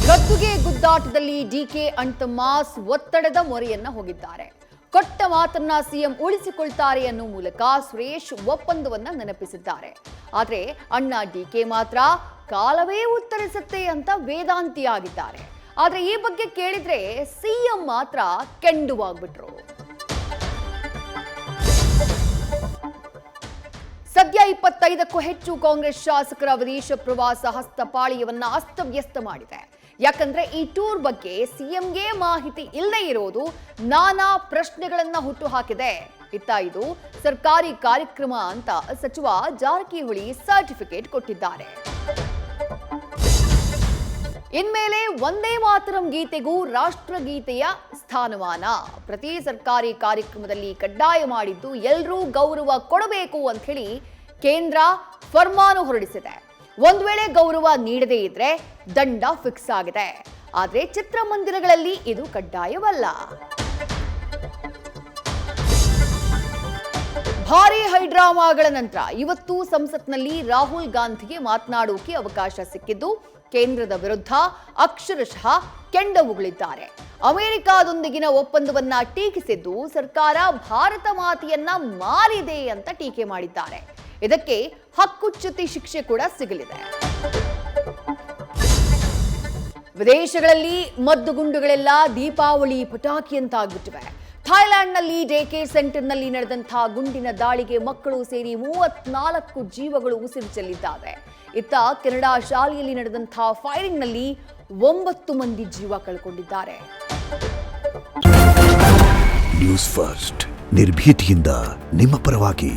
ಗದ್ದುಗೆ ಗುದ್ದಾಟದಲ್ಲಿ ಡಿಕೆ ಅಣ್ತಮಾಸ್ ಒತ್ತಡದ ಮೊರೆಯನ್ನ ಹೋಗಿದ್ದಾರೆ. ಕೊಟ್ಟ ಮಾತನ್ನ ಸಿಎಂ ಉಳಿಸಿಕೊಳ್ತಾರೆ ಅನ್ನೋ ಮೂಲಕ ಸುರೇಶ್ ಒಪ್ಪಂದವನ್ನ ನೆನಪಿಸಿದ್ದಾರೆ. ಆದ್ರೆ ಅಣ್ಣ ಡಿಕೆ ಮಾತ್ರ ಕಾಲವೇ ಉತ್ತರಿಸುತ್ತೆ ಅಂತ ವೇದಾಂತಿಯಾಗಿದ್ದಾರೆ. ಆದ್ರೆ ಈ ಬಗ್ಗೆ ಕೇಳಿದ್ರೆ ಸಿಎಂ ಮಾತ್ರ ಕೆಂಡುವಾಗ್ಬಿಟ್ರು. ಸದ್ಯ 25ಕ್ಕೂ ಹೆಚ್ಚು ಕಾಂಗ್ರೆಸ್ ಶಾಸಕರ ವಿದೇಶ ಪ್ರವಾಸ ಹಸ್ತಪಾಳಿಯವನ್ನ ಅಸ್ತವ್ಯಸ್ತ ಮಾಡಿದೆ. ಯಾಕಂದ್ರೆ ಈ ಟೂರ್ ಬಗ್ಗೆ ಸಿಎಂಗೆ ಮಾಹಿತಿ ಇಲ್ಲದೆ ಇರೋದು ನಾನಾ ಪ್ರಶ್ನೆಗಳನ್ನ ಹುಟ್ಟುಹಾಕಿದೆ. ಇದು ಸರ್ಕಾರಿ ಕಾರ್ಯಕ್ರಮ ಅಂತ ಸಚಿವ ಜಾರಕಿಹೊಳಿ ಸರ್ಟಿಫಿಕೇಟ್ ಕೊಟ್ಟಿದ್ದಾರೆ. ಇನ್ಮೇಲೆ ವಂದೇ ಮಾತರಂ ಗೀತೆಗೂ ರಾಷ್ಟ್ರಗೀತೆಯ ಸ್ಥಾನಮಾನ ಪ್ರತಿ ಸರ್ಕಾರಿ ಕಾರ್ಯಕ್ರಮದಲ್ಲಿ ಕಡ್ಡಾಯ ಮಾಡಿದ್ದು ಎಲ್ಲರೂ ಗೌರವ ಕೊಡಬೇಕು ಅಂತ ಹೇಳಿ ಕೇಂದ್ರ ಫರ್ಮಾನು ಹೊರಡಿಸಿದೆ. ಒಂದು ವೇಳೆ ಗೌರವ ನೀಡದೇ ಇದ್ರೆ ದಂಡ ಫಿಕ್ಸ್ ಆಗಿದೆ. ಆದರೆ ಚಿತ್ರಮಂದಿರಗಳಲ್ಲಿ ಇದು ಕಡ್ಡಾಯವಲ್ಲ. ಭಾರಿ ಹೈಡ್ರಾಮಾಗಳ ನಂತರ ಇವತ್ತು ಸಂಸತ್ನಲ್ಲಿ ರಾಹುಲ್ ಗಾಂಧಿಗೆ ಮಾತನಾಡೋಕೆ ಅವಕಾಶ ಸಿಕ್ಕಿದ್ದು ಕೇಂದ್ರದ ವಿರುದ್ಧ ಅಕ್ಷರಶಃ ಕೆಂಡವುಗಳಿದ್ದಾರೆ. ಅಮೆರಿಕಾದೊಂದಿಗಿನ ಒಪ್ಪಂದವನ್ನ ಟೀಕಿಸಿದ್ದು ಸರ್ಕಾರ ಭಾರತ ಮಾತೆಯನ್ನ ಮಾರಿದೆ ಅಂತ ಟೀಕೆ ಮಾಡಿದ್ದಾರೆ. ಇದಕ್ಕೆ ಹಕ್ಕುಚ್ಯುತಿ ಶಿಕ್ಷೆ ಕೂಡ ಸಿಗಲಿದೆ. ವಿದೇಶಗಳಲ್ಲಿ ಮದ್ದುಗುಂಡುಗಳೆಲ್ಲ ದೀಪಾವಳಿ ಪಟಾಕಿಯಂತಾಗ್ಬಿಟ್ಟಿವೆ. ಥೈಲ್ಯಾಂಡ್ನಲ್ಲಿ ಡೇಕೇರ್ ಸೆಂಟರ್ನಲ್ಲಿ ನಡೆದಂತಹ ಗುಂಡಿನ ದಾಳಿಗೆ ಮಕ್ಕಳು ಸೇರಿ 34 ಜೀವಗಳು ಉಸಿರು ಚೆಲ್ಲಿದ್ದಾವೆ. ಕೆನಡಾ ಶಾಲೆಯಲ್ಲಿ ನಡೆದಂತಹ ಫೈರಿಂಗ್ನಲ್ಲಿ 9 ಮಂದಿ ಜೀವ ಕಳ್ಕೊಂಡಿದ್ದಾರೆ. ನ್ಯೂಸ್ ಫಸ್ಟ್ ನಿರ್ಭೀತಿಯಿಂದ ನಿಮ್ಮ ಪರವಾಗಿ.